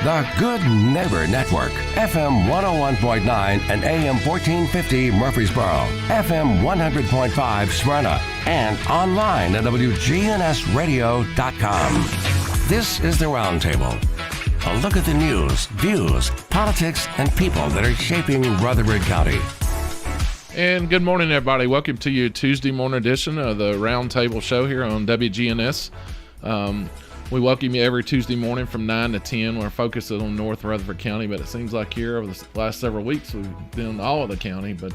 The Good Neighbor Network, FM 101.9 and AM 1450 Murfreesboro, FM 100.5 Smyrna, and online at WGNSradio.com. This is the Roundtable. A look at the news, views, politics, and people that are shaping Rutherford County. And good morning, everybody. Welcome to your Tuesday morning edition of the Roundtable show here on WGNS. We welcome you every Tuesday morning from 9 to 10. We're focused on North Rutherford County, but it seems like here over the last several weeks we've been all of the county. But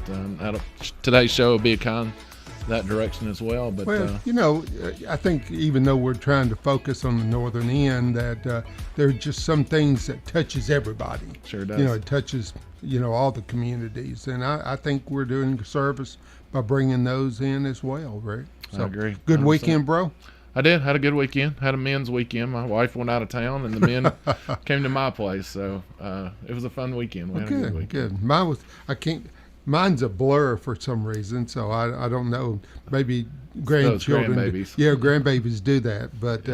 today's show will be that direction as well. But I think even though we're trying to focus on the northern end, that there are just some things that touches everybody. Sure does. It touches all the communities, and I think we're doing a service by bringing those in as well, right? So, I agree. Good 100%. Weekend, bro. I did. Had a good weekend. Had a men's weekend. My wife went out of town, and the men came to my place. So it was a fun weekend. We had a good weekend. Good. Mine's a blur for some reason, so I don't know. Maybe grandchildren. Grandbabies. Yeah, grandbabies do that. But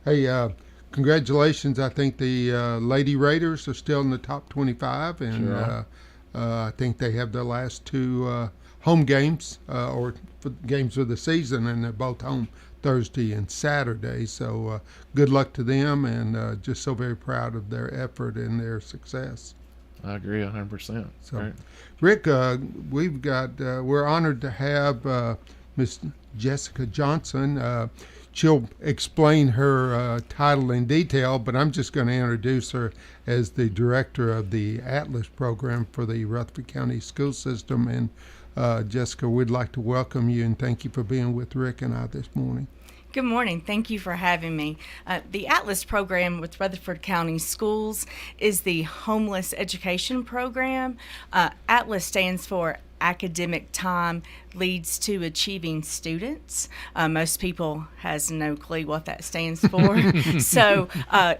hey, congratulations! I think the Lady Raiders are still in the top 25, and sure I think they have their last two home games or games of the season, and they're both home Thursday and Saturday. So good luck to them, and just so very proud of their effort and their success. I agree 100%. So, right. Rick, we're honored to have Miss Jessica Johnson. She'll explain her title in detail, but I'm just going to introduce her as the director of the Atlas program for the Rutherford County School System. And Jessica, we'd like to welcome you and thank you for being with Rick and I this morning. Good morning. Thank you for having me. The Atlas program with Rutherford County Schools is the homeless education program. Atlas stands for Academic Time Leads to Achieving Students. Most people has no clue what that stands for. So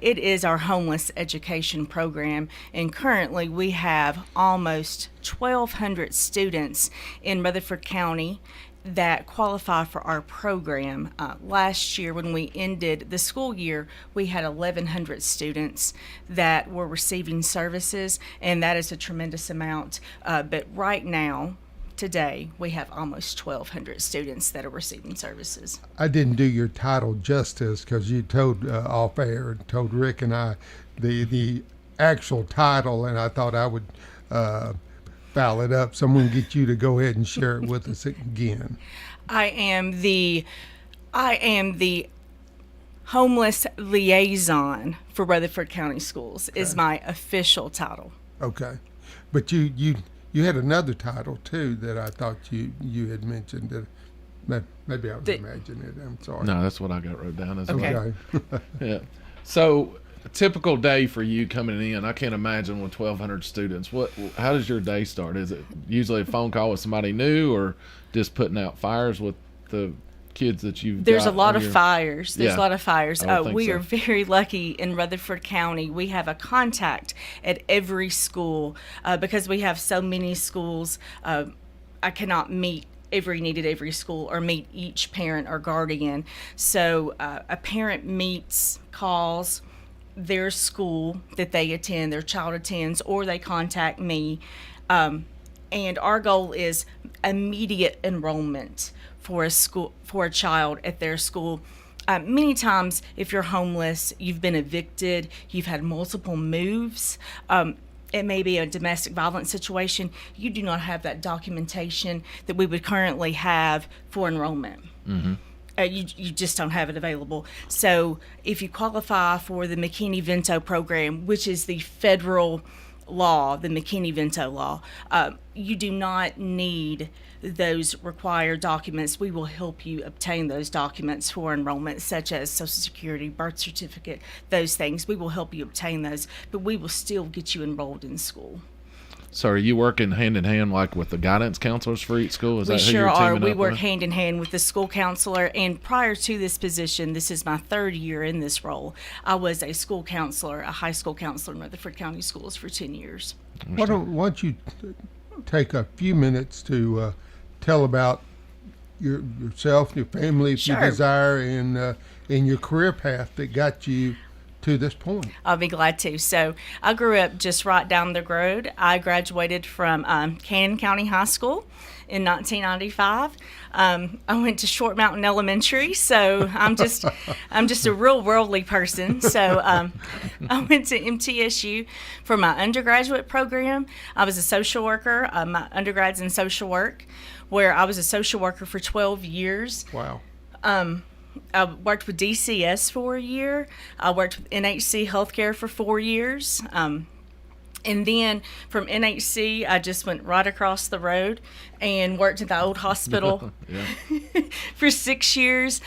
it is our homeless education program, and currently we have almost 1,200 students in Rutherford County that qualify for our program. Last year, when we ended the school year, we had 1,100 students that were receiving services, and that is a tremendous amount. But right now, today, we have almost 1,200 students that are receiving services. I didn't do your title justice because you told off air, told Rick and I the actual title, and I thought I would foul it up. Someone get you to go ahead and share it with us again. I am the homeless liaison for Rutherford County Schools. Okay. Is my official title. Okay, but you had another title too that I thought you had mentioned. That maybe I was imagining it. I'm sorry. No, that's what I got wrote down as okay. well. Yeah. So, a typical day for you coming in, I can't imagine with 1,200 students. How does your day start? Is it usually a phone call with somebody new, or just putting out fires with the kids that you've There's got a lot of fires. There's a lot of fires. We are very lucky in Rutherford County. We have a contact at every school because we have so many schools. I cannot meet every need at every school or meet each parent or guardian. So a parent calls their school that they attend, their child attends, or they contact me. And our goal is immediate enrollment for a child at their school. Many times, if you're homeless, you've been evicted, you've had multiple moves, it may be a domestic violence situation, you do not have that documentation that we would currently have for enrollment. Mm-hmm. You just don't have it available. So if you qualify for the McKinney-Vento program, which is the federal law, the McKinney-Vento law, you do not need those required documents. We will help you obtain those documents for enrollment, such as Social Security, birth certificate, those things. We will help you obtain those, but we will still get you enrolled in school. So are you working hand in hand like with the guidance counselors for each school? Is we that who sure you're are. teaming We up work with? hand in hand with the school counselor, and prior to this position, this is my third year in this role, I was a school counselor, a high school counselor in Rutherford County Schools for 10 years. Why don't you take a few minutes to tell about yourself, your family, if Sure. you desire, and your career path that got you to this point. I'll be glad to. So I grew up just right down the road. I graduated from Cannon County High School in 1995. I went to Short Mountain Elementary, so I'm just a real worldly person. So I went to MTSU for my undergraduate program. I was a social worker. My undergrad's in social work, where I was a social worker for 12 years. Wow. I worked with DCS for a year. I worked with NHC Healthcare for 4 years. And then from NHC, I just went right across the road and worked at the old hospital for 6 years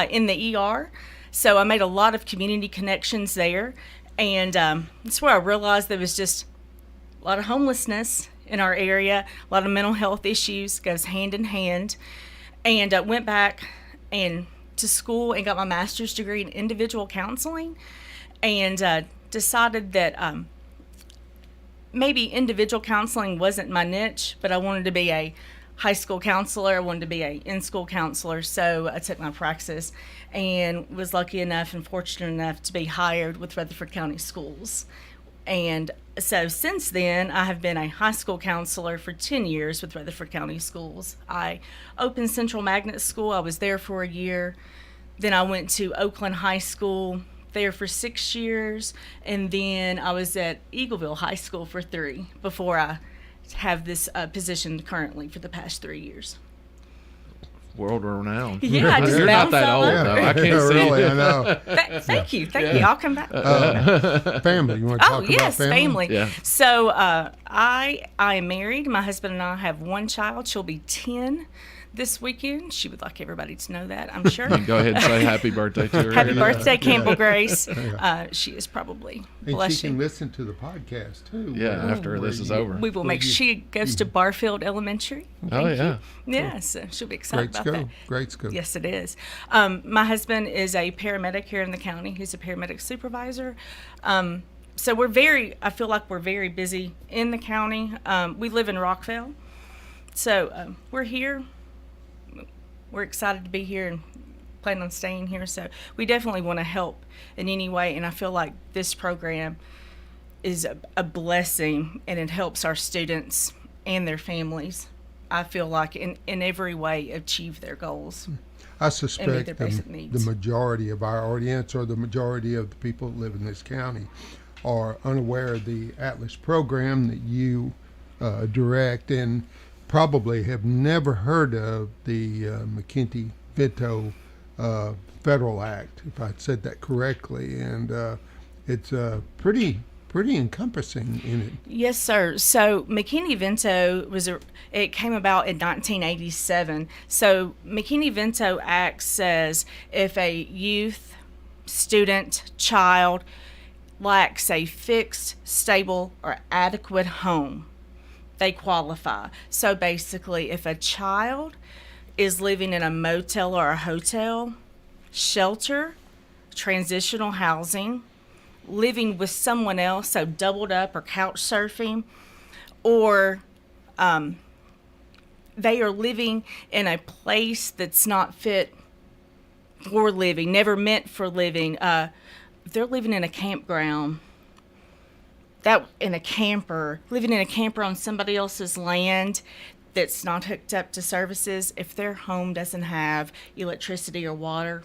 in the ER. So I made a lot of community connections there. And that's where I realized there was just a lot of homelessness in our area, a lot of mental health issues, goes hand in hand. And I went back and to school and got my master's degree in individual counseling, and decided that maybe individual counseling wasn't my niche, but I wanted to be a high school counselor. I wanted to be a in-school counselor. So I took my praxis and was lucky enough and fortunate enough to be hired with Rutherford County Schools. And so since then, I have been a high school counselor for 10 years with Rutherford County Schools. I opened Central Magnet School. I was there for a year. Then I went to Oakland High School, there for 6 years. And then I was at Eagleville High School for 3 before I have this position currently for the past 3 years. World renowned. Yeah, I just You're not bounced that all old, over. though. I can't see really, you. I know. Thank you. I'll come back. Family. You want to Oh, talk yes, about family. Yeah. So I am married. My husband and I have one child. She'll be 10 this weekend. She would like everybody to know that, I'm sure. Go ahead and say happy birthday to her. Happy birthday, Campbell Grace. She is probably And bless she can you. listen to the podcast, too. Yeah, after this is over. We will make sure she goes to Barfield Elementary. Oh, yeah. Yeah, so she'll be excited Great about that. school. Great school. Yes, it is. My husband is a paramedic here in the county. He's a paramedic supervisor. So I feel like we're very busy in the county. We live in Rockville. So we're here. We're excited to be here and plan on staying here. So we definitely want to help in any way. And I feel like this program is a blessing, and it helps our students and their families, I feel like, in every way achieve their goals. I suspect their basic the needs. majority of our audience, or the majority of the people that live in this county, are unaware of the Atlas program that you direct, and probably have never heard of the McKinney-Vento Federal Act, if I said that correctly. And it's pretty encompassing in it. Yes, sir. So McKinney-Vento it came about in 1987. So McKinney-Vento Act says if a youth, student, child lacks a fixed, stable, or adequate home, they qualify. So basically, if a child is living in a motel or a hotel, shelter, transitional housing, living with someone else, so doubled up or couch surfing, or they are living in a place that's not fit for living, never meant for living. They're living in a campground, living in a camper on somebody else's land that's not hooked up to services. If their home doesn't have electricity or water,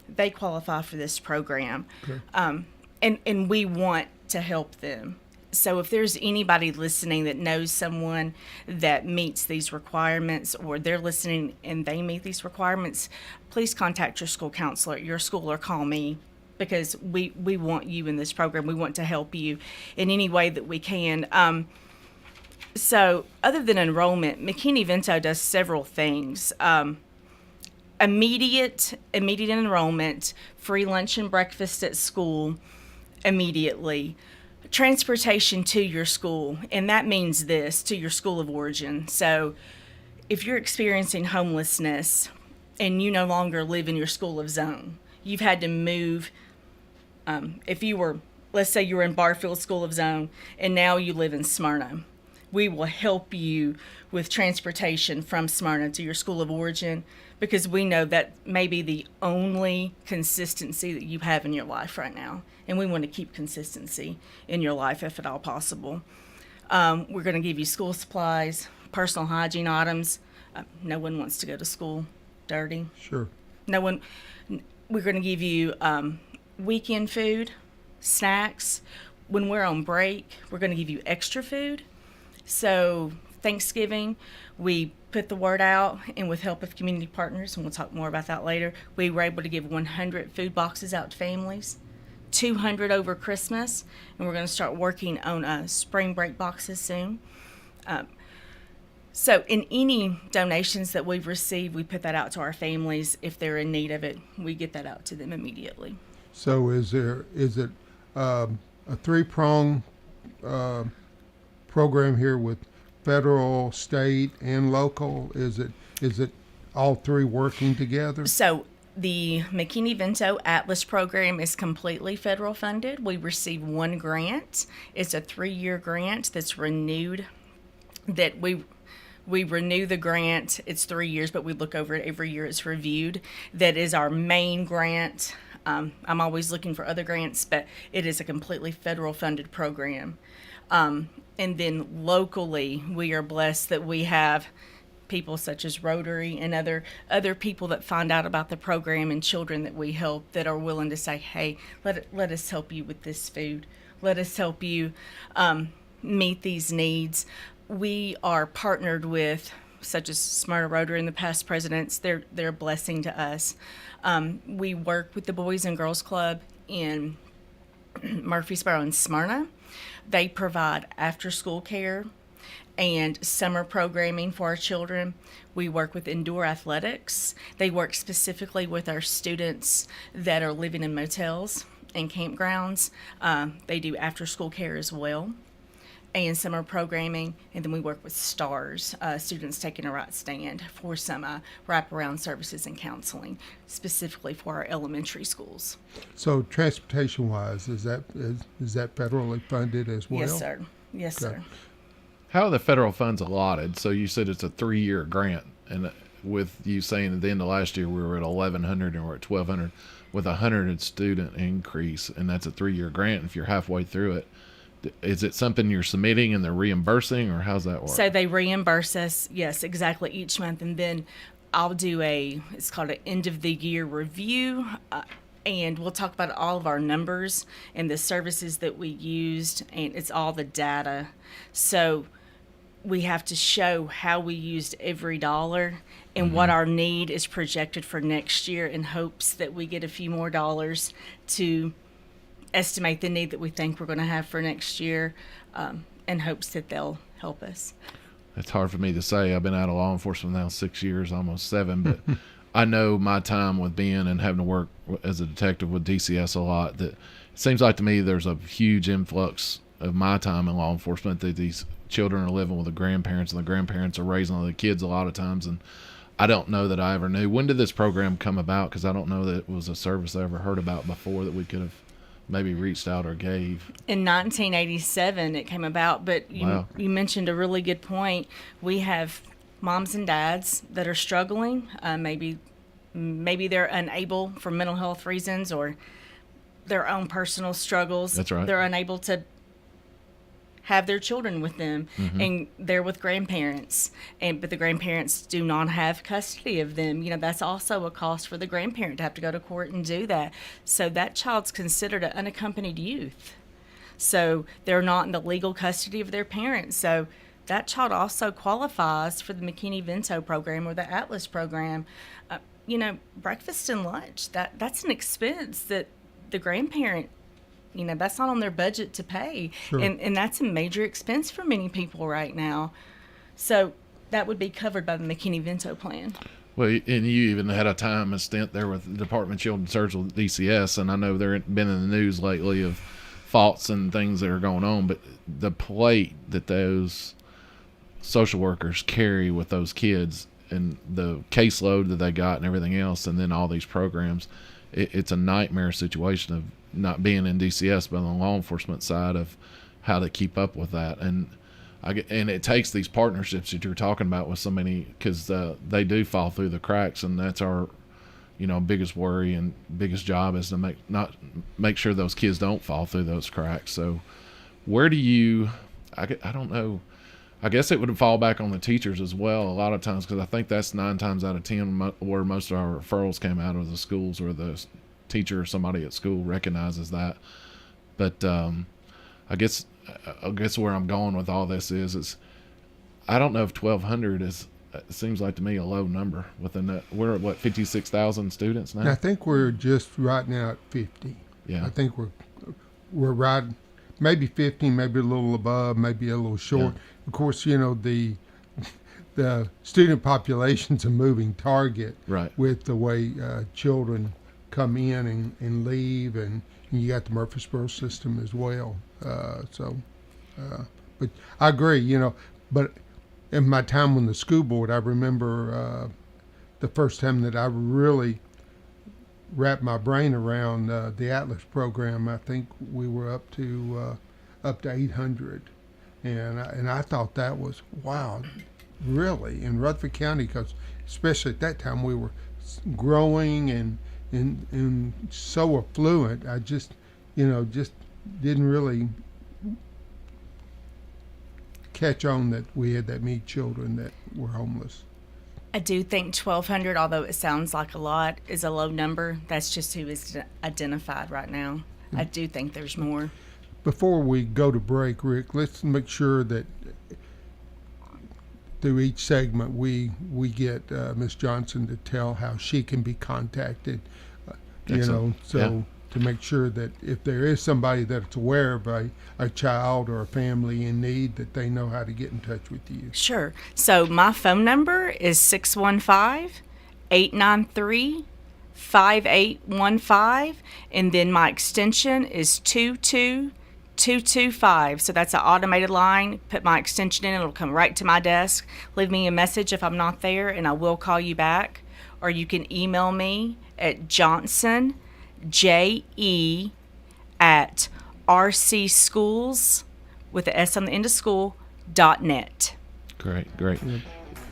they qualify for this program. Okay. And we want to help them. So if there's anybody listening that knows someone that meets these requirements, or they're listening and they meet these requirements, please contact your school counselor at your school or call me, because we want you in this program. We want to help you in any way that we can. So other than enrollment, McKinney-Vento does several things. Immediate enrollment, free lunch and breakfast at school immediately, transportation to your school, and that means to your school of origin. So if you're experiencing homelessness and you no longer live in your school of zone, you've had to move. Let's say you were in Barfield School of Zone and now you live in Smyrna, we will help you with transportation from Smyrna to your school of origin, because we know that may be the only consistency that you have in your life right now. and we want to keep consistency in your life if at all possible. We're going to give you school supplies, personal hygiene items. No one wants to go to school dirty. Sure. No one. We're going to give you weekend food, snacks. When we're on break, we're going to give you extra food. So Thanksgiving, we put the word out, and with help of community partners, and we'll talk more about that later, we were able to give 100 food boxes out to families, 200 over Christmas, and we're going to start working on spring break boxes soon. So in any donations that we've received, we put that out to our families. If they're in need of it, we get that out to them immediately. So is it a three-prong program here with federal, state, and local? Is it all three working together? So the McKinney-Vento Atlas program is completely federal funded. We received one grant. It's a 3-year grant that's renewed. That we renew the grant. It's 3 years, but we look over it every year. It's reviewed. That is our main grant. I'm always looking for other grants, but it is a completely federal funded program. And then locally, we are blessed that we have people such as Rotary and other people that find out about the program, and children that we help that are willing to say, hey, let us help you with this food. Let us help you meet these needs. We are partnered with, such as Smyrna Rotary and the past presidents. They're a blessing to us. We work with the Boys and Girls Club in Murfreesboro and Smyrna. They provide after-school care and summer programming for our children. We work with indoor athletics. They work specifically with our students that are living in motels and campgrounds. They do after-school care as well, and summer programming. And then we work with STARS, Students Taking a Right Stand, for some wraparound services and counseling, specifically for our elementary schools. So transportation-wise, is that federally funded as well? Yes, sir. Yes, Okay. sir. How are the federal funds allotted? So you said it's a 3-year grant, and with you saying at the end of last year we were at 1,100 and we're at 1,200, with a 100 student increase, and that's a 3-year grant. If you're halfway through it, is it something you're submitting and they're reimbursing, or how's that work? So they reimburse us, yes, exactly, each month, and then I'll do it's called an end of the year review, and we'll talk about all of our numbers and the services that we used, and it's all the data. So we have to show how we used every dollar and what our need is projected for next year, in hopes that we get a few more dollars to estimate the need that we think we're going to have for next year, in hopes that they'll help us. It's hard for me to say. I've been out of law enforcement now 6 years, almost 7, but I know my time with being and having to work as a detective with DCS a lot, that it seems like to me there's a huge influx of my time in law enforcement, that these children are living with the grandparents, and the grandparents are raising the kids a lot of times, and I don't know that I ever knew. When did this program come about? Because I don't know that it was a service I ever heard about before that we could have maybe reached out or gave. In 1987 it came about, but you mentioned a really good point. We have moms and dads that are struggling. Maybe they're unable for mental health reasons or their own personal struggles. That's right. They're unable to have their children with them, and they're with grandparents, but the grandparents do not have custody of them. That's also a cost for the grandparent to have to go to court and do that. So that child's considered an unaccompanied youth. So they're not in the legal custody of their parents. So that child also qualifies for the McKinney-Vento program or the Atlas program. Breakfast and lunch, that's an expense that the grandparent, that's not on their budget to pay. Sure. And that's a major expense for many people right now. So that would be covered by the McKinney-Vento plan. Well, and you even had a stint there with the Department of Children's Services with DCS, and I know they've been in the news lately of faults and things that are going on, but the plate that those social workers carry with those kids and the caseload that they got and everything else, and then all these programs, it's a nightmare situation of not being in DCS, but on the law enforcement side of how to keep up with that. And it takes these partnerships that you're talking about with so many, because they do fall through the cracks, and that's our biggest worry and biggest job is to make sure those kids don't fall through those cracks. So where do you, I don't know, I guess it would fall back on the teachers as well a lot of times, because I think that's 9 times out of 10 where most of our referrals came out of the schools, where the teacher or somebody at school recognizes that. But I guess where I'm going with all this is I don't know if 1,200 it seems like to me a low number within that. We're at 56,000 students now? I think we're just right now at 50. Yeah. I think we're right, maybe 50, maybe a little above, maybe a little short. Yeah. Of course, the student population's a moving target, Right. with the way children come in and leave, and you got the Murfreesboro system as well. But I agree, but in my time on the school board, I remember the first time that I really wrapped my brain around the Atlas program. I think we were up to 800, and I thought that was, wow, really, in Rutherford County, because especially at that time we were growing and so affluent. I just didn't really catch on that we had that many children that were homeless. I do think 1,200, although it sounds like a lot, is a low number. That's just who is identified right now. I do think there's more. Before we go to break, Rick, let's make sure that through each segment we get Ms. Johnson to tell how she can be contacted. To make sure that if there is somebody that's aware of a child or a family in need, that they know how to get in touch with you. Sure. So my phone number is 615-893-5815, and then my extension is 22225. So that's an automated line. Put my extension in, it'll come right to my desk. Leave me a message if I'm not there, and I will call you back. Or you can email me at Johnson, JE, at rcschools, with the S on the end of school, .net. Great.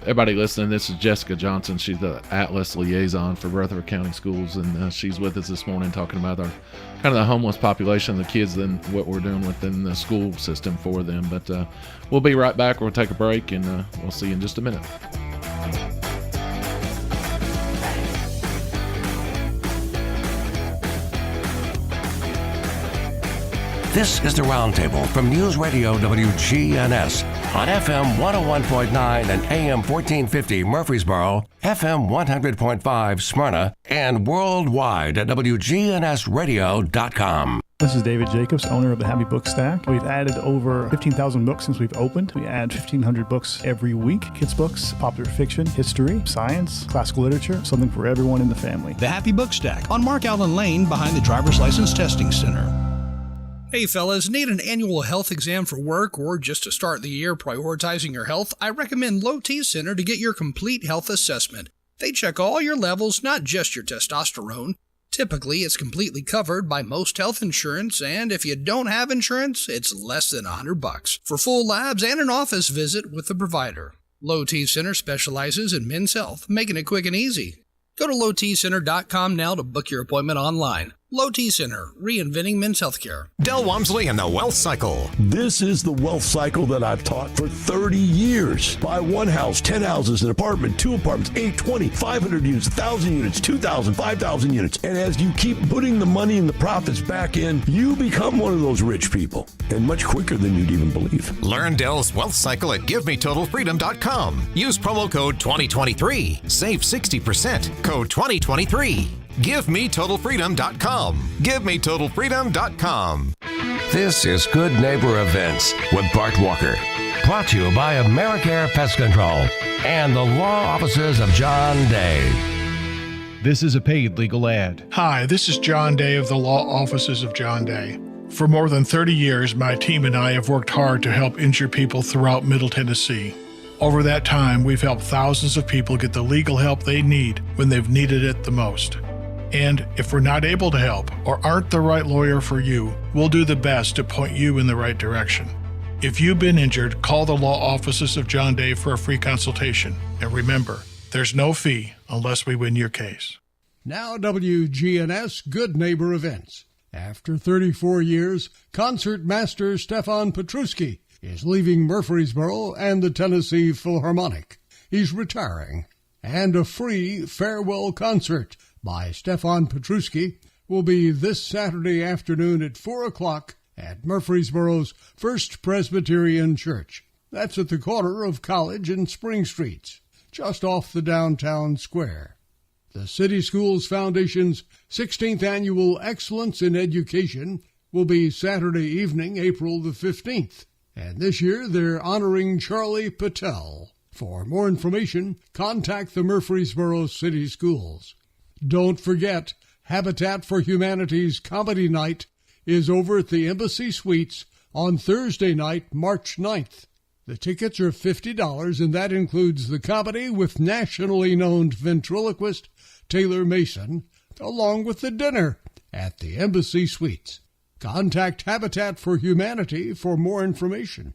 Everybody listening, this is Jessica Johnson. She's the Atlas liaison for Rutherford County Schools, and she's with us this morning talking about our kind of the homeless population, the kids, and what we're doing within the school system for them. But we'll be right back. We'll take a break, and we'll see you in just a minute. This is the Roundtable from News Radio WGNS on FM 101.9 and AM 1450 Murfreesboro, FM 100.5 Smyrna, and worldwide at WGNSradio.com. This is David Jacobs, owner of the Happy Book Stack. We've added over 15,000 books since we've opened. We add 1,500 books every week. Kids books, popular fiction, history, science, classical literature, something for everyone in the family. The Happy Book Stack on Mark Allen Lane behind the Driver's License Testing Center. Hey fellas, need an annual health exam for work or just to start the year prioritizing your health? I recommend Low T Center to get your complete health assessment. They check all your levels, not just your testosterone. Typically, it's completely covered by most health insurance, and if you don't have insurance, it's less than $100 for full labs and an office visit with the provider. Low T Center specializes in men's health, making it quick and easy. Go to lowtcenter.com now to book your appointment online. Low T Center, reinventing men's healthcare. Del Walmsley and the Wealth Cycle. This is the wealth cycle that I've taught for 30 years. Buy one house, 10 houses, an apartment, 2 apartments, 8, 20, 500 units, 1,000 units, 2,000, 5,000 units. And as you keep putting the money and the profits back in, you become one of those rich people. And much quicker than you'd even believe. Learn Del's Wealth Cycle at GiveMeTotalFreedom.com. Use promo code 2023. Save 60%. Code 2023. GiveMeTotalFreedom.com. GiveMeTotalFreedom.com. This is Good Neighbor Events with Bart Walker. Brought to you by AmeriCare Pest Control and the law offices of John Day. This is a paid legal ad. Hi, this is John Day of the Law Offices of John Day. For more than 30 years, my team and I have worked hard to help injured people throughout Middle Tennessee. Over that time, we've helped thousands of people get the legal help they need when they've needed it the most. And if we're not able to help or aren't the right lawyer for you, we'll do the best to point you in the right direction. If you've been injured, call the law offices of John Day for a free consultation. And remember, there's no fee unless we win your case. Now WGNS Good Neighbor Events. After 34 years, concert master Stefan Petruski is leaving Murfreesboro and the Tennessee Philharmonic. He's retiring, and a free farewell concert by Stefan Petruski will be this Saturday afternoon at 4 o'clock at Murfreesboro's First Presbyterian Church. That's at the corner of College and Spring Streets, just off the downtown square. The City Schools Foundation's 16th Annual Excellence in Education will be Saturday evening, April the 15th. And this year they're honoring Charlie Patel. For more information, contact the Murfreesboro City Schools. Don't forget, Habitat for Humanity's Comedy Night is over at the Embassy Suites on Thursday night, March 9th. The tickets are $50, and that includes the comedy with nationally known ventriloquist Taylor Mason, along with the dinner at the Embassy Suites. Contact Habitat for Humanity for more information.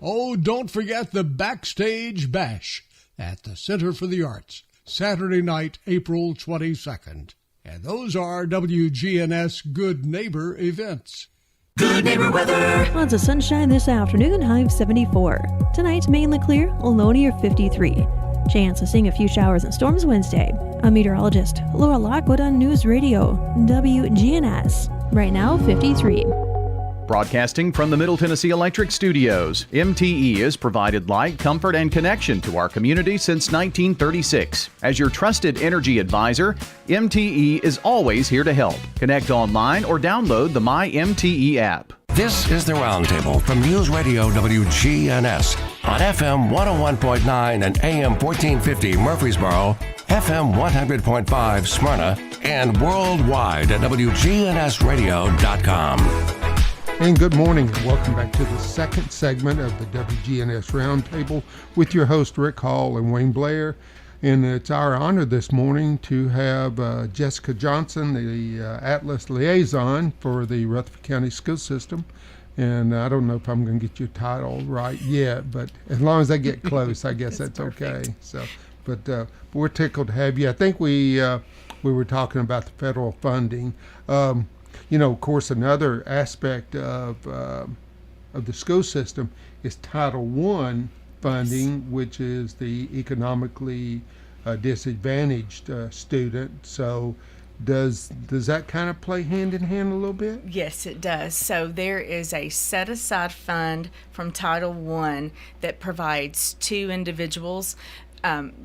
Oh, don't forget the Backstage Bash at the Center for the Arts, Saturday night, April 22nd. And those are WGNS Good Neighbor events. Good neighbor weather. Lots of sunshine this afternoon, high of 74. Tonight, mainly clear, a low near 53. Chance of seeing a few showers and storms Wednesday. I'm meteorologist Laura Lockwood on News Radio, WGNS. Right now, 53. Broadcasting from the Middle Tennessee Electric Studios, MTE has provided light, comfort, and connection to our community since 1936. As your trusted energy advisor, MTE is always here to help. Connect online or download the My MTE app. This is the Roundtable from News Radio WGNS on FM 101.9 and AM 1450 Murfreesboro, FM 100.5 Smyrna, and worldwide at WGNSradio.com. And good morning, and welcome back to the second segment of the WGNS Roundtable with your host Rick Hall and Wayne Blair. And it's our honor this morning to have Jessica Johnson, the Atlas Liaison for the Rutherford County School System. And I don't know if I'm going to get your title right yet, but as long as I get close, I guess that's okay. So, but we're tickled to have you. I think we were talking about the federal funding. You know, of course, another aspect of the school system is Title I funding, which is the economically disadvantaged student. So does that kind of play hand in hand a little bit? Yes, it does. So there is a set-aside fund from Title I that provides two individuals.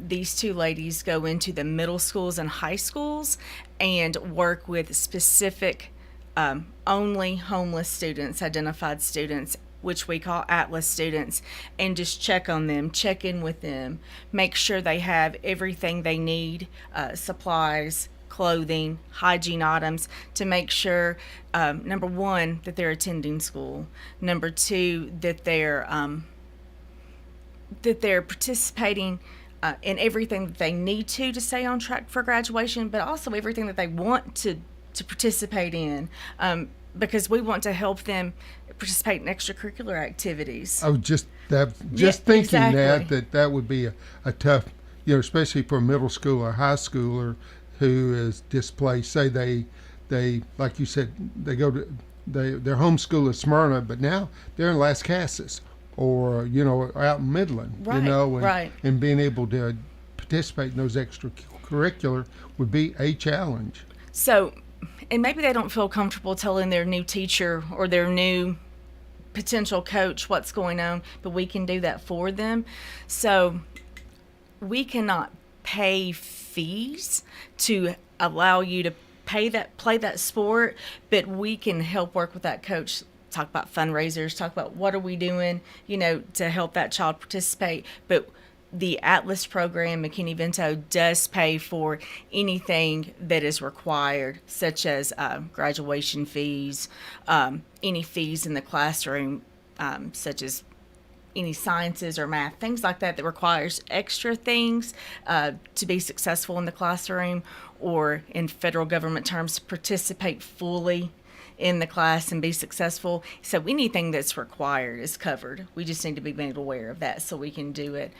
These two ladies go into the middle schools and high schools and work with specific only homeless students, identified students, which we call Atlas students, and just check on them, check in with them, make sure they have everything they need, supplies, clothing, hygiene items, to make sure, number one, that they're attending school, number two, that they're participating in everything that they need to stay on track for graduation, but also everything that they want to participate in, because we want to help them participate in extracurricular activities. I was just thinking exactly. that would be a tough, especially for a middle school or high schooler who is displaced. Say they like you said, they go to their home school is Smyrna, but now they're in Las Casas or out in Midland, right, and being able to participate in those extracurricular would be a challenge. So. And maybe they don't feel comfortable telling their new teacher or their new potential coach what's going on, but we can do that for them. So we cannot pay fees to allow you to play that sport, but we can help work with that coach, talk about fundraisers, talk about what are we doing, to help that child participate. But the Atlas program, McKinney-Vento, does pay for anything that is required, such as graduation fees, any fees in the classroom, such as any sciences or math, things like that requires extra things to be successful in the classroom, or in federal government terms, participate fully in the class and be successful. So anything that's required is covered. We just need to be made aware of that so we can do it.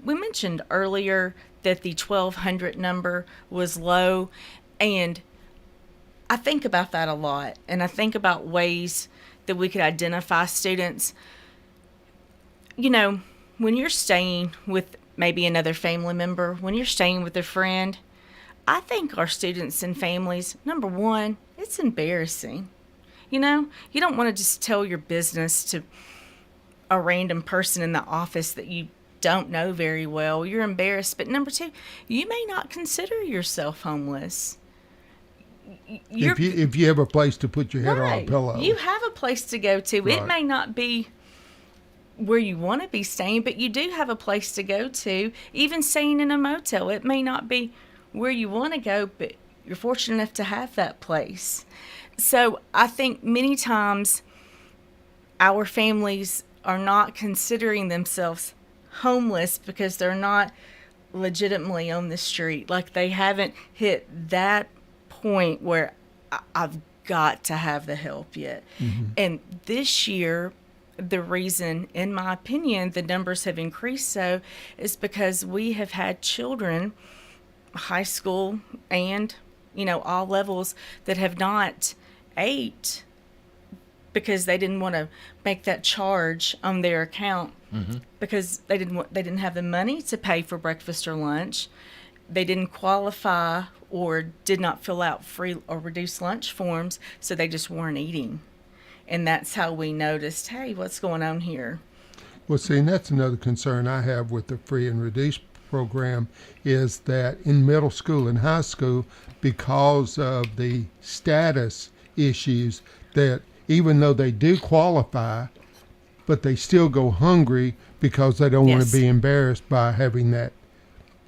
We mentioned earlier that the 1,200 number was low. And I think about that a lot. And I think about ways that we could identify students. You know, when you're staying with maybe another family member, when you're staying with a friend, I think our students and families, number one, it's embarrassing. You know, you don't want to just tell your business to a random person in the office that you don't know very well. You're embarrassed. But number two, you may not consider yourself homeless. If you have a place to put your head on a pillow. You have a place to go to. Right. It may not be where you want to be staying, but you do have a place to go to. Even staying in a motel, it may not be where you want to go, but you're fortunate enough to have that place. So I think many times our families are not considering themselves homeless because they're not legitimately on the street. Like, they haven't hit that point where I've got to have the help yet. Mm-hmm. And this year, the reason, in my opinion, the numbers have increased so is because we have had children, high school and, you know, all levels, that have not ate because they didn't want to make that charge on their account. Mm-hmm. Because they didn't have the money to pay for breakfast or lunch. They didn't qualify or did not fill out free or reduced lunch forms, so they just weren't eating. And that's how we noticed, hey, what's going on here? Well, see, and that's another concern I have with the free and reduced program, is that in middle school and high school, because of the status issues, that even though they do qualify, but they still go hungry because they don't want to be embarrassed by having that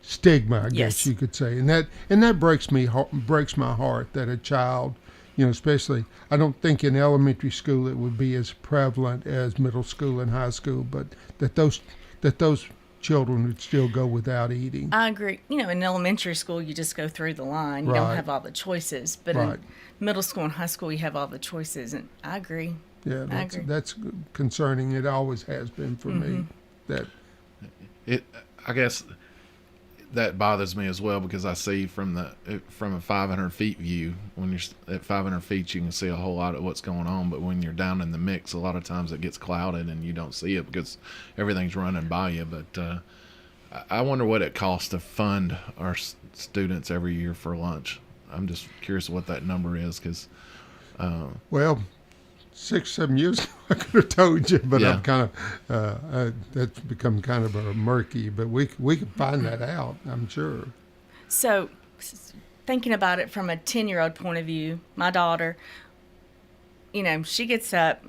stigma, I guess you could say. And that breaks my heart that a child, you know, especially, I don't think in elementary school it would be as prevalent as middle school and high school, but that those children would still go without eating. I agree. You know, in elementary school, you just go through the line. You don't have all the choices. But in middle school and high school, you have all the choices. And I agree. Yeah, that's concerning. It always has been for me. I guess that bothers me as well, because I see from a 500 feet view, when you're at 500 feet, you can see a whole lot of what's going on. But when you're down in the mix, a lot of times it gets clouded and you don't see it because everything's running by you. But I wonder what it costs to fund our students every year for lunch. I'm just curious what that number is, because well, 6-7 years ago I could have told you, but I'm kind of that's become kind of a murky. But we can find that out, I'm sure. So, thinking about it from a 10-year-old point of view, my daughter, you know, she gets up,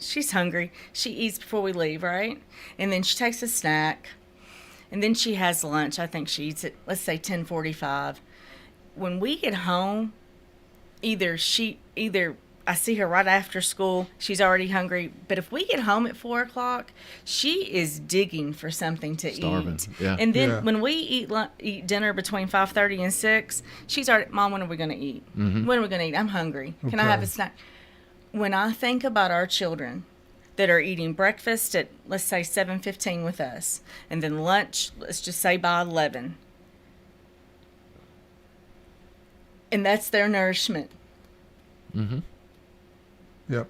she's hungry, she eats before we leave, right? And then she takes a snack, and then she has lunch. I think she eats at, let's say, 10:45. When we get home, either I see her right after school, she's already hungry. But if we get home at 4 o'clock, she is digging for something to eat. Yeah. And then when we eat dinner between 5:30 and 6, she's already, Mom, when are we going to eat? Mm-hmm. When are we going to eat? I'm hungry. Can I have a snack? When I think about our children that are eating breakfast at, let's say, 7:15 with us, and then lunch, let's just say by 11, and that's their nourishment. Mm-hmm. Yep.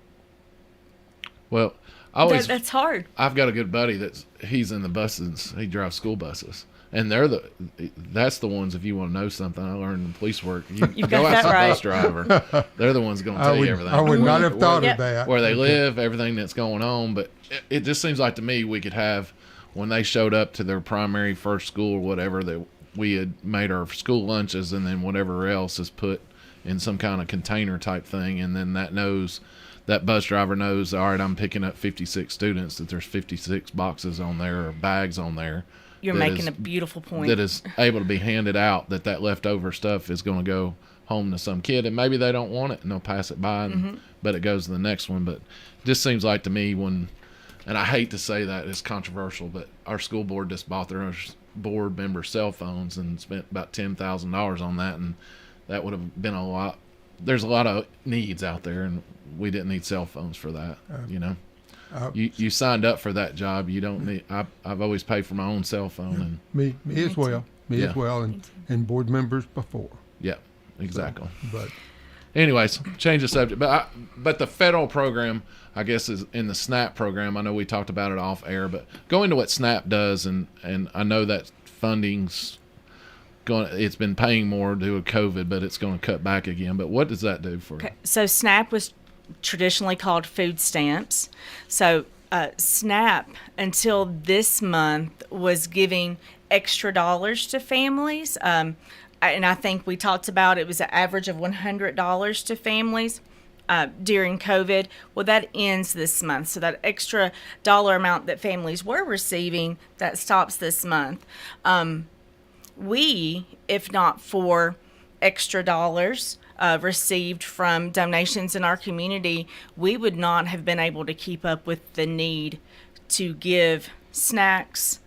Well, that's hard. I've got a good buddy he's in the buses. He drives school buses, and that's the ones. If you want to know something, I learned in police work. You go ask a bus driver. They're the ones going to tell you everything. I would not have thought of that. Where they live, everything that's going on. But it just seems like to me we could have, when they showed up to their primary first school or whatever, that we had made our school lunches, and then whatever else is put in some kind of container type thing, and then that bus driver knows, all right, I'm picking up 56 students, that there's 56 boxes on there or bags on there. You're making a beautiful point. That is able to be handed out, that leftover stuff is going to go home to some kid, and maybe they don't want it and they'll pass it by, but it goes to the next one. But it just seems like to me and I hate to say that, it's controversial, but our school board just bought their own board member cell phones and spent about $10,000 on that, and that would have been a lot. There's a lot of needs out there, and we didn't need cell phones for that. You signed up for that job. You don't need. I've always paid for my own cell phone. And me as well. me Yeah. as well, and board members before. Yeah, exactly. But anyways, change the subject. But the federal program, I guess, is in the SNAP program. I know we talked about it off air, but go into what SNAP does, and I know that funding's it's been paying more due to COVID, but it's going to cut back again. But what does that do for? Okay. So SNAP was traditionally called food stamps. So SNAP until this month was giving extra dollars to families. And I think we talked about it was an average of $100 to families during COVID. Well, that ends this month. So that extra dollar amount that families were receiving, that stops this month. We, if not for extra dollars received from donations in our community, we would not have been able to keep up with the need to give snacks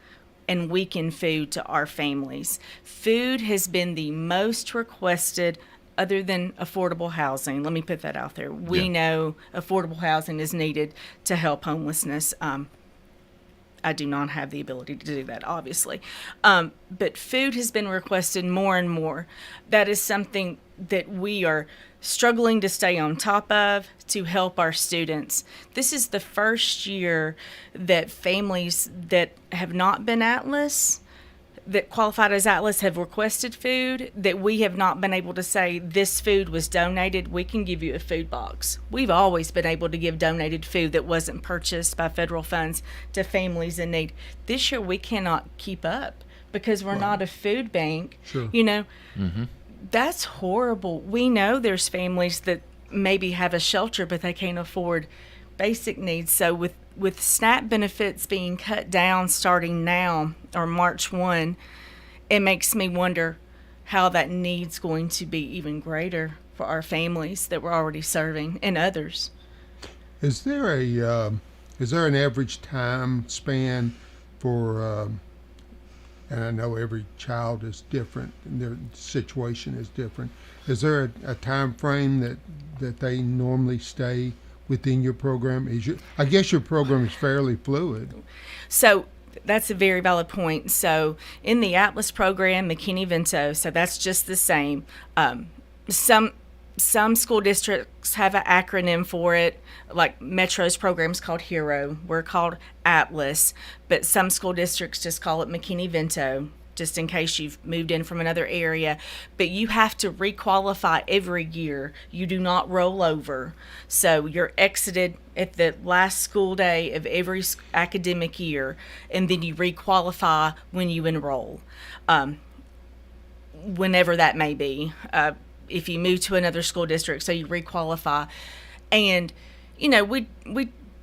and weekend food to our families. Food has been the most requested, other than affordable housing. Let me put that out there. We know affordable housing is needed to help homelessness. I do not have the ability to do that, obviously. But food has been requested more and more. That is something that we are struggling to stay on top of to help our students. This is the first year that families that have not been Atlas, that qualified as Atlas, have requested food, that we have not been able to say this food was donated, we can give you a food box. We've always been able to give donated food that wasn't purchased by federal funds to families in need. This year we cannot keep up because we're not a food bank. Sure. You know, that's horrible. We know there's families that maybe have a shelter, but they can't afford basic needs. So with SNAP benefits being cut down starting now, or March 1, it makes me wonder how that need's going to be even greater for our families that we're already serving and others. is there an average time span for and I know every child is different and their situation is different. Is there a time frame that they normally stay within your program? I guess your program is fairly fluid. So that's a very valid point. So in the Atlas program, McKinney-Vento, so that's just the same. Some school districts have an acronym for it, like Metro's program's called HERO. We're called Atlas, but some school districts just call it McKinney-Vento, just in case you've moved in from another area. But you have to requalify every year. You do not roll over. So you're exited at the last school day of every academic year, and then you requalify when you enroll, whenever that may be. If you move to another school district, so you requalify. And, you know, we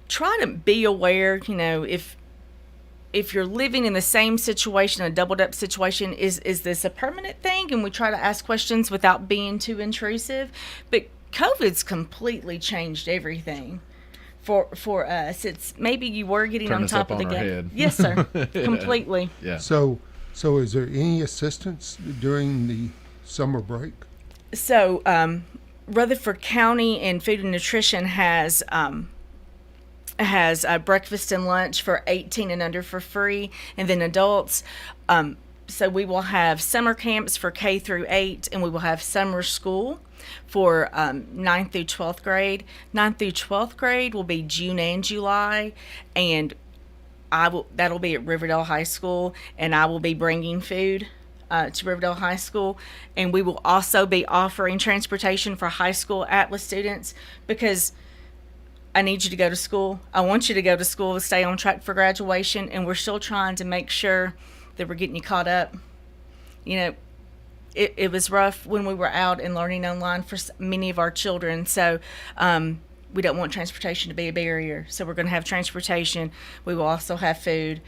try to be aware, you know, if you're living in the same situation, a doubled up situation, is this a permanent thing? And we try to ask questions without being too intrusive. But COVID's completely changed everything for us. It's maybe you were getting on top of the game. Yes, sir. Completely. Yeah. So is there any assistance during the summer break? So Rutherford County and Food and Nutrition has breakfast and lunch for 18 and under for free, and then adults. So we will have summer camps for K through 8, and we will have summer school for 9th through 12th grade. 9th through 12th grade will be June and July, and that'll be at Riverdale High School, and I will be bringing food to Riverdale High School, and we will also be offering transportation for high school Atlas students, because I need you to go to school. I want you to go to school to stay on track for graduation, and we're still trying to make sure that we're getting you caught up. You know, it was rough when we were out and learning online for many of our children, so we don't want transportation to be a barrier. So we're going to have transportation. We will also have food,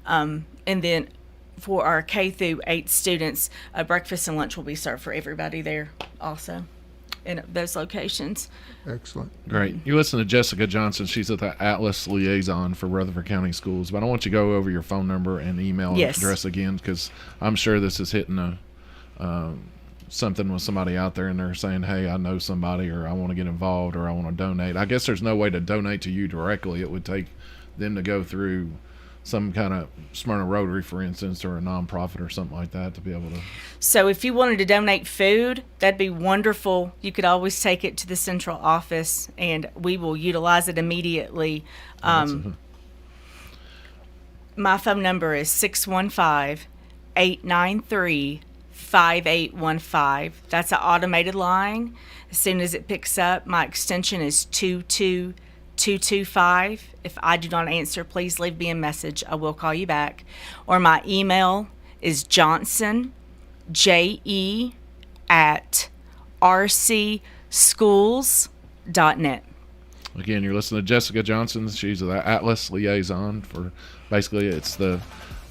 and then for our K through 8 students, breakfast and lunch will be served for everybody there also in those locations. Excellent. Great. You listen to Jessica Johnson. She's at the Atlas Liaison for Rutherford County Schools. But I want you to go over your phone number and email address again, because I'm sure this is hitting something with somebody out there, and they're saying, hey, I know somebody, or I want to get involved, or I want to donate. I guess there's no way to donate to you directly. It would take them to go through some kind of Smyrna Rotary, for instance, or a nonprofit or something like that to be able to. So if you wanted to donate food, that'd be wonderful. You could always take it to the central office, and we will utilize it immediately. My phone number is 615-893-5815. That's an automated line. As soon as it picks up, my extension is 22225. If I do not answer, please leave me a message. I will call you back. Or my email is johnsonje@rcschools.net. Again, you're listening to Jessica Johnson. She's the Atlas liaison for, basically, it's the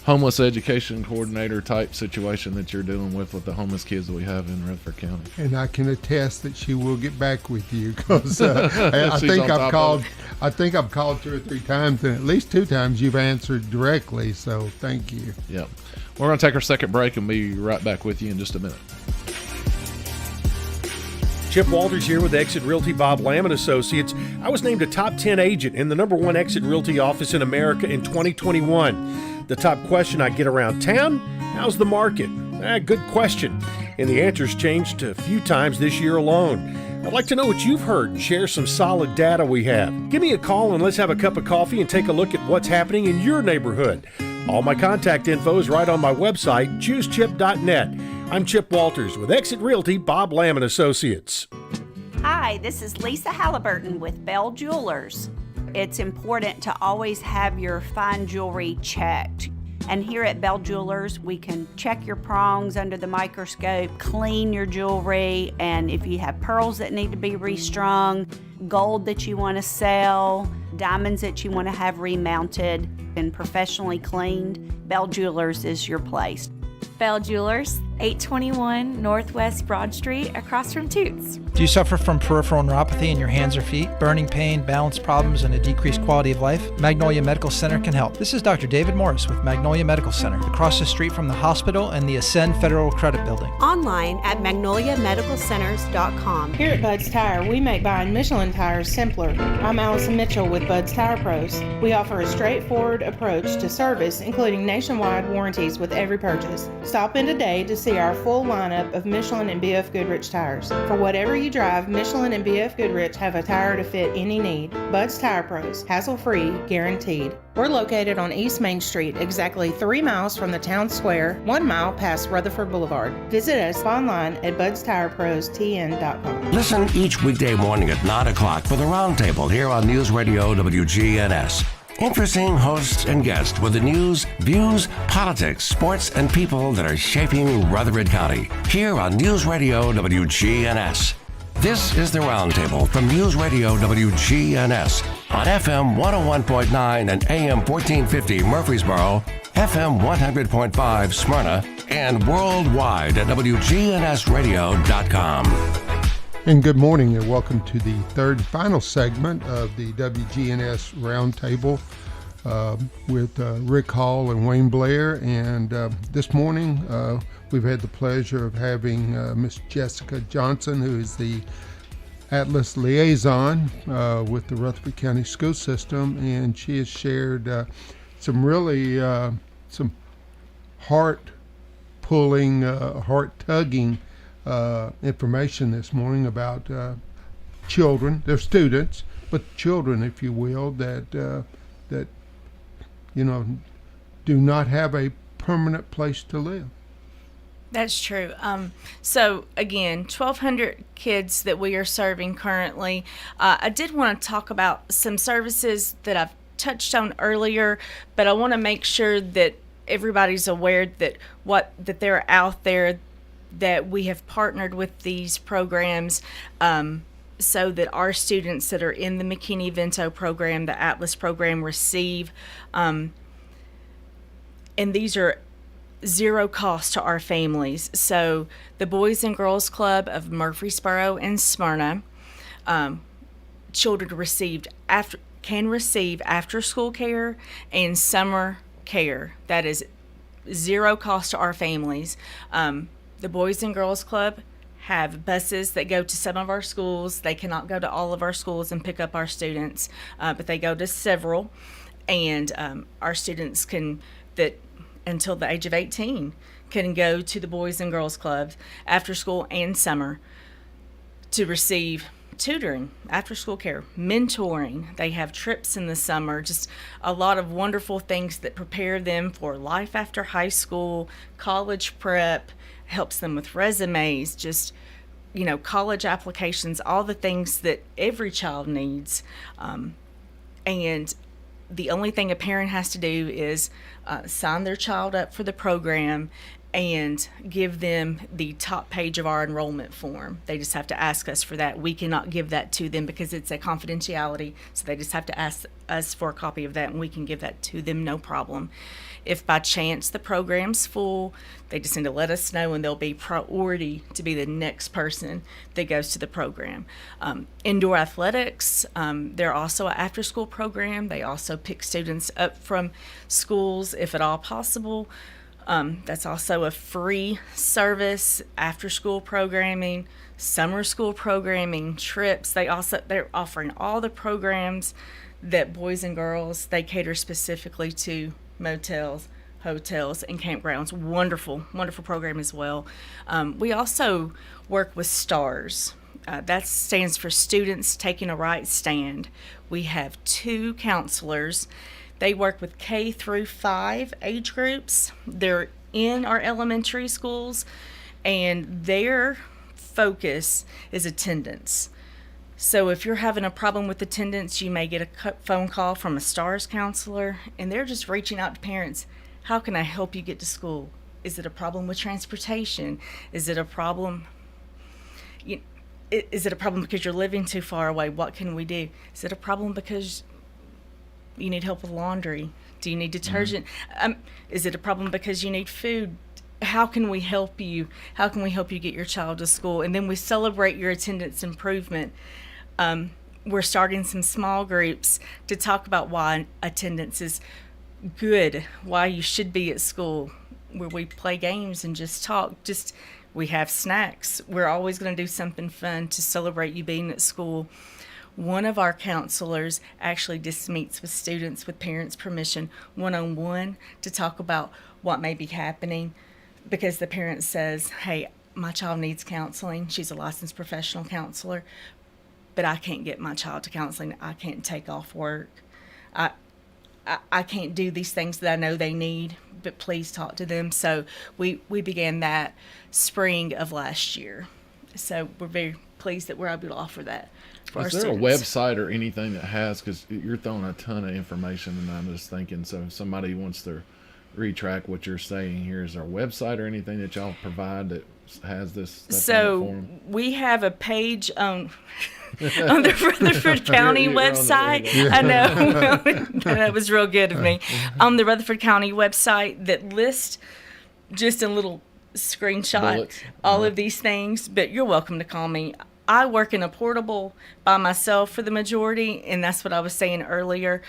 homeless education coordinator type situation that you're dealing with the homeless kids that we have in Rutherford County. And I can attest that she will get back with you, because I think I've called 2 or 3 times, and at least 2 times you've answered directly. So thank you. Yep. We're going to take our second break and be right back with you in just a minute. Chip Walters here with Exit Realty Bob Lamb & Associates. I was named a top 10 agent in the #1 Exit Realty office in America in 2021. The top question I get around town, how's the market? Good question. And the answer's changed a few times this year alone. I'd like to know what you've heard and share some solid data we have. Give me a call and let's have a cup of coffee and take a look at what's happening in your neighborhood. All my contact info is right on my website, choosechip.net. I'm Chip Walters with Exit Realty Bob Lamb & Associates. Hi, this is Lisa Halliburton with Bell Jewelers. It's important to always have your fine jewelry checked. And here at Bell Jewelers, we can check your prongs under the microscope, clean your jewelry, and if you have pearls that need to be restrung, gold that you want to sell, diamonds that you want to have remounted and professionally cleaned, Bell Jewelers is your place. Bell Jewelers, 821 Northwest Broad Street, across from Toots. Do you suffer from peripheral neuropathy in your hands or feet, burning pain, balance problems, and a decreased quality of life? Magnolia Medical Center can help. This is Dr. David Morris with Magnolia Medical Center, across the street from the hospital and the Ascend Federal Credit Building. Online at magnoliamedicalcenters.com. Here at Bud's Tire, we make buying Michelin tires simpler. I'm Allison Mitchell with Bud's Tire Pros. We offer a straightforward approach to service, including nationwide warranties with every purchase. Stop in today to see our full lineup of Michelin and BF Goodrich tires. For whatever you drive, Michelin and BF Goodrich have a tire to fit any need. Bud's Tire Pros, hassle-free, guaranteed. We're located on East Main Street, exactly 3 miles from the town square, 1 mile past Rutherford Boulevard. Visit us online at budstireprostn.com. Listen each weekday morning at 9 o'clock for the Roundtable here on News Radio WGNS. Interesting hosts and guests with the news, views, politics, sports, and people that are shaping Rutherford County. Here on News Radio WGNS. This is the Roundtable from News Radio WGNS on FM 101.9 and AM 1450 Murfreesboro, FM 100.5 Smyrna, and worldwide at WGNSradio.com. And good morning, and welcome to the third and final segment of the WGNS Roundtable with Rick Hall and Wayne Blair. And this morning, we've had the pleasure of having Miss Jessica Johnson, who is the Atlas liaison with the Rutherford County School System, and she has shared some really some heart-pulling, heart-tugging information this morning about children. They're students, but children, if you will, that do not have a permanent place to live. That's true. So again, 1,200 kids that we are serving currently. I did want to talk about some services that I've touched on earlier, but I want to make sure that everybody's aware that they're out there, that we have partnered with these programs so that our students that are in the McKinney-Vento program, the Atlas program, receive, and these are zero cost to our families. So the Boys and Girls Club of Murfreesboro and Smyrna, children can receive after-school care and summer care. That is zero cost to our families. The Boys and Girls Club have buses that go to some of our schools. They cannot go to all of our schools and pick up our students, but they go to several. And our students that until the age of 18 can go to the Boys and Girls Clubs after school and summer to receive tutoring, after school care, mentoring. They have trips in the summer, just a lot of wonderful things that prepare them for life after high school, college prep, helps them with resumes, just, college applications, all the things that every child needs. And the only thing a parent has to do is sign their child up for the program and give them the top page of our enrollment form. They just have to ask us for that. We cannot give that to them because it's a confidentiality, so they just have to ask us for a copy of that, and we can give that to them, no problem. If by chance the program's full, they just need to let us know, and they'll be priority to be the next person that goes to the program. Indoor athletics, they're also an after-school program. They also pick students up from schools if at all possible. That's also a free service, after-school programming, summer school programming, trips. They're offering all the programs that Boys and Girls, they cater specifically to motels, hotels, and campgrounds. Wonderful, wonderful program as well. We also work with STARS. That stands for Students Taking a Right Stand. We have 2 counselors. They work with K through 5 age groups. They're in our elementary schools, and their focus is attendance. So if you're having a problem with attendance, you may get a phone call from a STARS counselor, and they're just reaching out to parents. How can I help you get to school? Is it a problem with transportation? Is it a problem? Is it a problem because you're living too far away? What can we do? Is it a problem because you need help with laundry? Do you need detergent? Is it a problem because you need food? How can we help you? How can we help you get your child to school? And then we celebrate your attendance improvement. We're starting some small groups to talk about why attendance is good, why you should be at school, where we play games and just talk. We have snacks. We're always going to do something fun to celebrate you being at school. One of our counselors actually just meets with students with parents' permission one-on-one to talk about what may be happening, because the parent says, hey, my child needs counseling. She's a licensed professional counselor, but I can't get my child to counseling. I can't take off work. I can't do these things that I know they need, but please talk to them. So we began that spring of last year. So we're very pleased that we're able to offer that for our students. Is there a website or anything that has, because you're throwing a ton of information, and I'm just thinking, so if somebody wants to retrack what you're saying here, is there a website or anything that y'all provide that has this stuff so in the form? We have a page on the Rutherford County website. I know. That was real good of me. On the Rutherford County website that lists just a little screenshot Bullets. all of these things, but you're welcome to call me. I work in a portable by myself for the majority, and that's what I was saying earlier.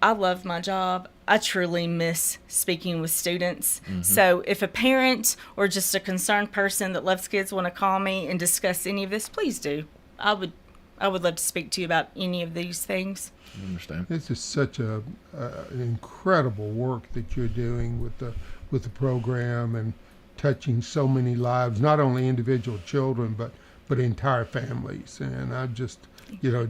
I love my job. I truly miss speaking with students. Mm-hmm. So if a parent or just a concerned person that loves kids want to call me and discuss any of this, please do. I would love to speak to you about any of these things. I understand. This is such an incredible work that you're doing with the program and touching so many lives, not only individual children, but entire families. And I just,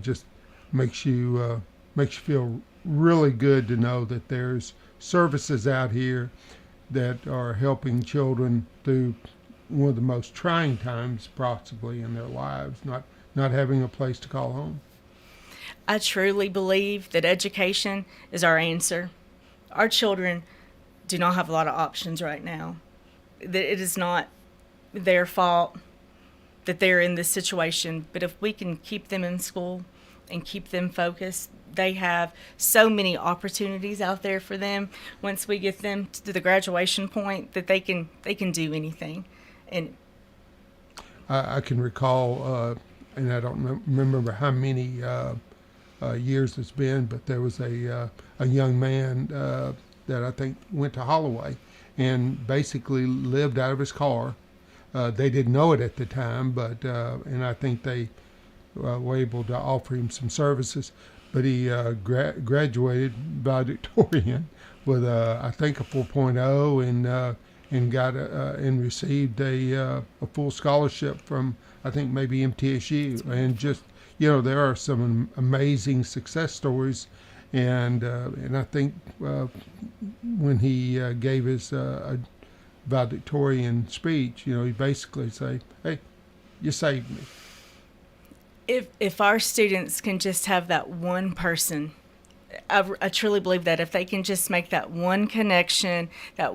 just makes you feel really good to know that there's services out here that are helping children through one of the most trying times possibly in their lives, not having a place to call home. I truly believe that education is our answer. Our children do not have a lot of options right now. That it is not their fault that they're in this situation, but if we can keep them in school and keep them focused, they have so many opportunities out there for them once we get them to the graduation point that they can do anything. And I can recall, and I don't remember how many years it's been, but there was a young man that I think went to Holloway and basically lived out of his car. They didn't know it at the time, but and I think they were able to offer him some services. But he graduated valedictorian with I think a 4.0 and got and received a full scholarship from I think maybe MTSU. And just there are some amazing success stories, and I think when he gave his valedictorian speech, he basically say, "Hey, you saved me." If our students can just have that one person, I truly believe that if they can just make that one connection, that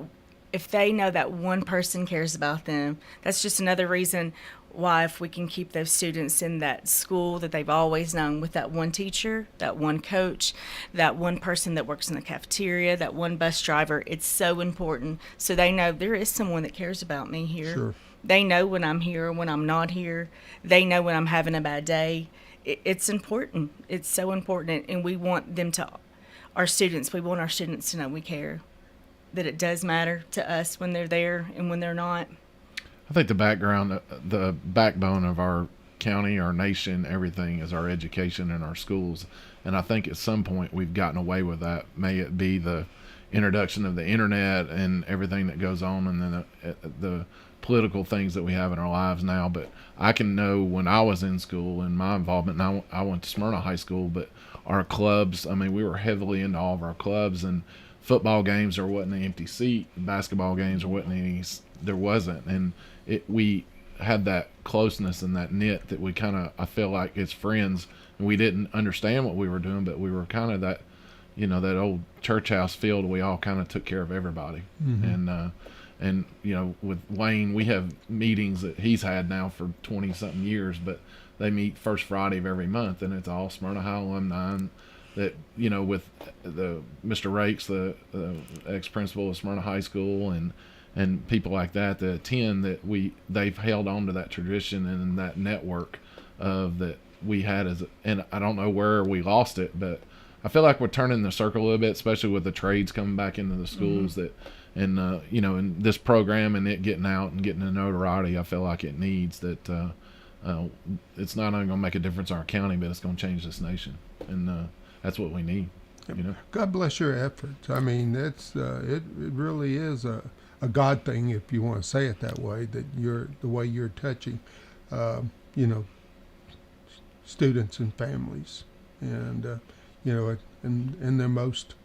if they know that one person cares about them, that's just another reason why if we can keep those students in that school that they've always known with that one teacher, that one coach, that one person that works in the cafeteria, that one bus driver, it's so important. So they know there is someone that cares about me here. Sure. They know when I'm here, when I'm not here. They know when I'm having a bad day. It's important. It's so important. And we want them to, our students, we want our students to know we care, that it does matter to us when they're there and when they're not. I think the backbone of our county, our nation, everything is our education and our schools. And I think at some point we've gotten away with that. May it be the introduction of the internet and everything that goes on, and then the political things that we have in our lives now. But I can know when I was in school and my involvement, and I went to Smyrna High School, but our clubs, I mean, we were heavily into all of our clubs, and football games, there wasn't an empty seat. Basketball games, there wasn't. And we had that closeness and that knit that we kind of, I feel like as friends, and we didn't understand what we were doing, but we were kind of that, that old church house feel. We all kind of took care of everybody. Mm-hmm. And with Wayne, we have meetings that he's had now for 20-something years, but they meet first Friday of every month, and it's all Smyrna High alumni. That with the Mr. Rakes, the ex-principal of Smyrna High School, and people like that attend, that they've held on to that tradition and that network of that we had and I don't know where we lost it, but I feel like we're turning the circle a little bit, especially with the trades coming back into the schools. Mm-hmm. In this program and it getting out and getting the notoriety I feel like it needs, that it's not only going to make a difference in our county, but it's going to change this nation, and that's what we need. God bless your efforts. I mean, it's it really is a God thing, if you want to say it that way, that the way you're touching students and families, and in their most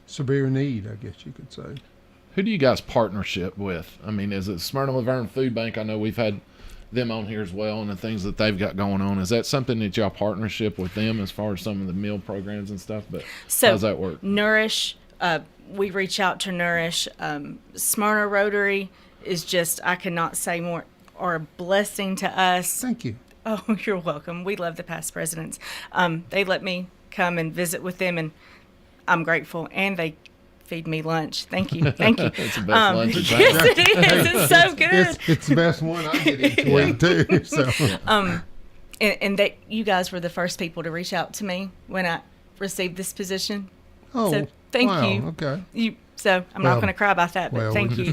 severe need, I guess you could say. Who do you guys partnership with? I mean, is it Smyrna Laverne Food Bank? I know we've had them on here as well, and the things that they've got going on. Is that something that y'all partnership with them as far as some of the meal programs and stuff? But so, how does that work? Nourish, we reach out to Nourish. Smyrna Rotary is just, I cannot say more, are a blessing to us. Thank you. Oh, you're welcome. We love the past presidents. They let me come and visit with them, and I'm grateful. And they feed me lunch. Thank you. Thank you. It's the best lunch. Yes, it is. It's so good. It's the best one I get into too. So. And you guys were the first people to reach out to me when I received this position. Oh, so thank you. Okay. So I'm not going to cry about that, but thank you.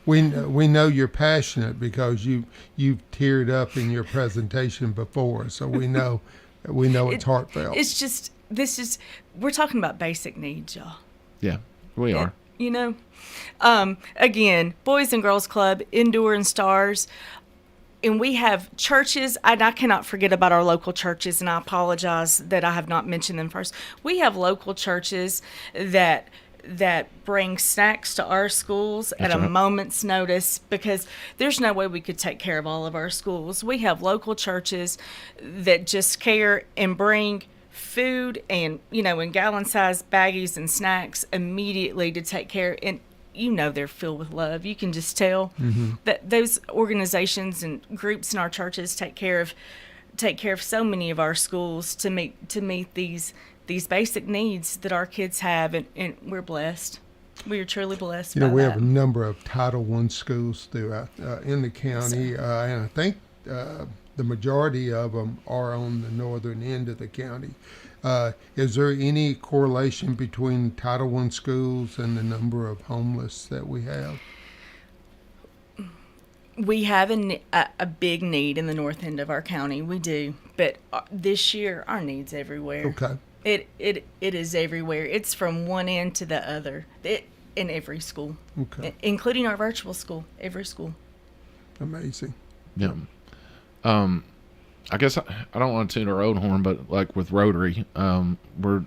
We know you're passionate because you've teared up in your presentation before, so we know it's heartfelt. It's just we're talking about basic needs, y'all. Yeah, we are. Again, Boys and Girls Club, Indoor and Stars. And we have churches, and I cannot forget about our local churches, and I apologize that I have not mentioned them first. We have local churches that bring snacks to our schools at a moment's notice, because there's no way we could take care of all of our schools. We have local churches that just care and bring food and in gallon-sized baggies and snacks immediately to take care, and they're filled with love. You can just tell that those organizations and groups in our churches take care of so many of our schools to meet these basic needs that our kids have, and we're blessed. We are truly blessed. We have a number of Title I schools throughout in the county, and I think the majority of them are on the northern end of the county. Is there any correlation between Title I schools and the number of homeless that we have? We have a big need in the north end of our county. We do. But this year, our need's everywhere. Okay. It is everywhere. It's from one end to the other. In every school, including our virtual school. Every school. Amazing. Yeah. I guess I don't want to tune our own horn, but like with Rotary, we're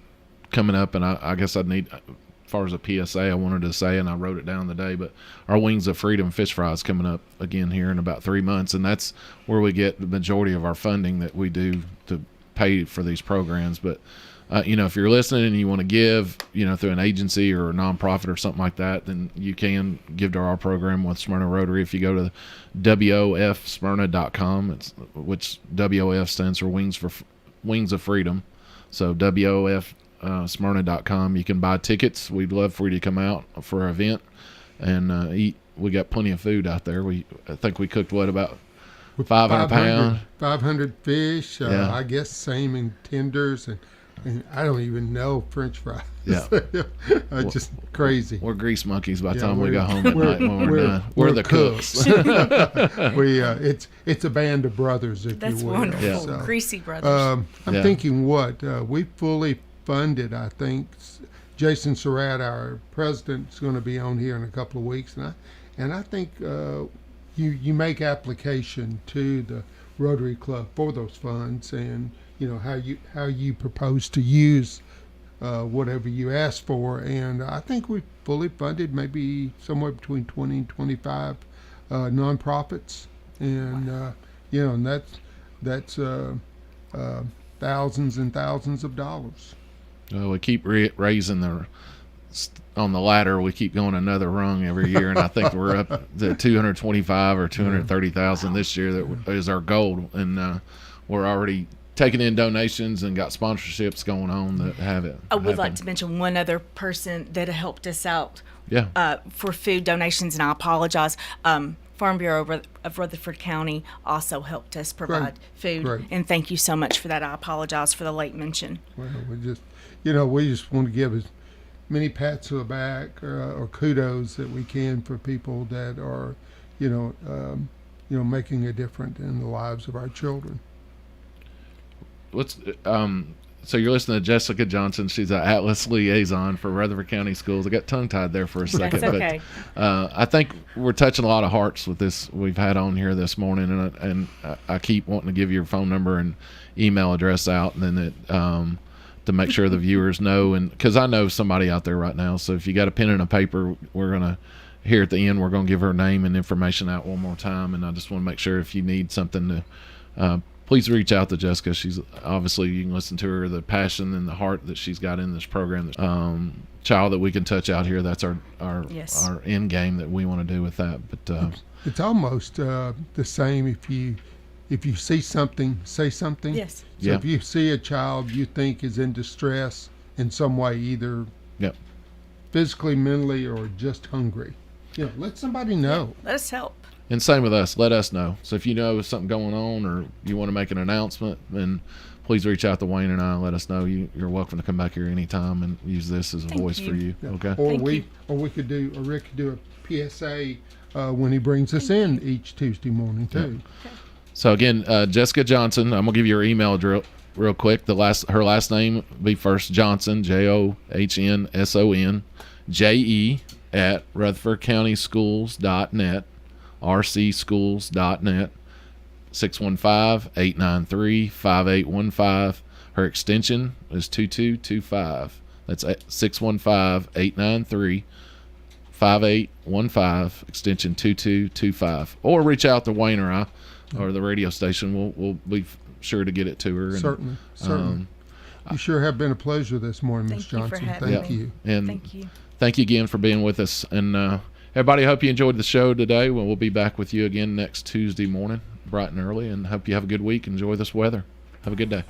coming up, and I guess I'd need, as far as a PSA, I wanted to say, and I wrote it down today, but our Wings of Freedom fish fries coming up again here in about 3 months, and that's where we get the majority of our funding that we do to pay for these programs. But if you're listening and you want to give, through an agency or a nonprofit or something like that, then you can give to our program with Smyrna Rotary. If you go to WOFSmyrna.com, which WOF stands for Wings of Freedom. So WOFSmyrna.com. You can buy tickets. We'd love for you to come out for our event and eat. We got plenty of food out there. I think we cooked about 500 pounds. 500 fish. Yeah. I guess same in tenders and I don't even know French fries. Yeah. Just crazy. We're grease monkeys by the time we go home at night when we're done. We're the cooks. It's a band of brothers, if you will. That's wonderful. Yeah. So, greasy brothers. I'm thinking we fully funded, I think. Jason Surratt, our president, is going to be on here in a couple of weeks. And I think you make application to the Rotary Club for those funds, and how you propose to use whatever you ask for, and I think we fully funded maybe somewhere between 20 and 25 nonprofits, and and that's thousands and thousands of dollars. Well, we keep raising on the ladder. We keep going another rung every year, and I think we're up to 225 or 230,000 this year. That is our goal, and we're already taking in donations and got sponsorships going on that have it. I would like to mention one other person that helped us out for food donations, and I apologize. Farm Bureau of Rutherford County also helped us provide food, and thank you so much for that. I apologize for the late mention. Well, we just want to give as many pats to the back or kudos that we can for people that are, making a difference in the lives of our children. So you're listening to Jessica Johnson. She's an Atlas liaison for Rutherford County Schools. I got tongue-tied there for a second. That's okay. But I think we're touching a lot of hearts with this we've had on here this morning, and I keep wanting to give your phone number and email address out, and then to make sure the viewers know, and because I know somebody out there right now. So if you got a pen and a paper, we're going to, here at the end, we're going to give her name and information out one more time, and I just want to make sure if you need something to please reach out to Jessica. She's obviously, you can listen to her, the passion and the heart that she's got in this program. Child that we can touch out here. That's our end game that we want to do with that. But it's almost the same. If you see something, say something. Yes. So if you see a child you think is in distress in some way, either physically, mentally, or just hungry, let somebody know. Let us help. And same with us. Let us know. So if you know something going on or you want to make an announcement, then please reach out to Wayne and I and let us know. You're welcome to come back here anytime and use this as a voice for you. Okay. Or Rick could do a PSA when he brings us in each Tuesday morning too. Yeah. So again, Jessica Johnson. I'm gonna give you her email real quick. Her last name be first Johnson, JOHNSON, JE at RutherfordCountySchools.net. rcschools.net, 615-893-5815. Her extension is 2225. That's 615-893-5815, extension 2225. Or reach out to Wayne or I, or the radio station. We'll be sure to get it to her. Certainly. You sure have been a pleasure this morning, Ms. Johnson. Thank you. And thank you. Thank you again for being with us. And everybody, hope you enjoyed the show today. We'll be back with you again next Tuesday morning, bright and early, and hope you have a good week. Enjoy this weather. Have a good day.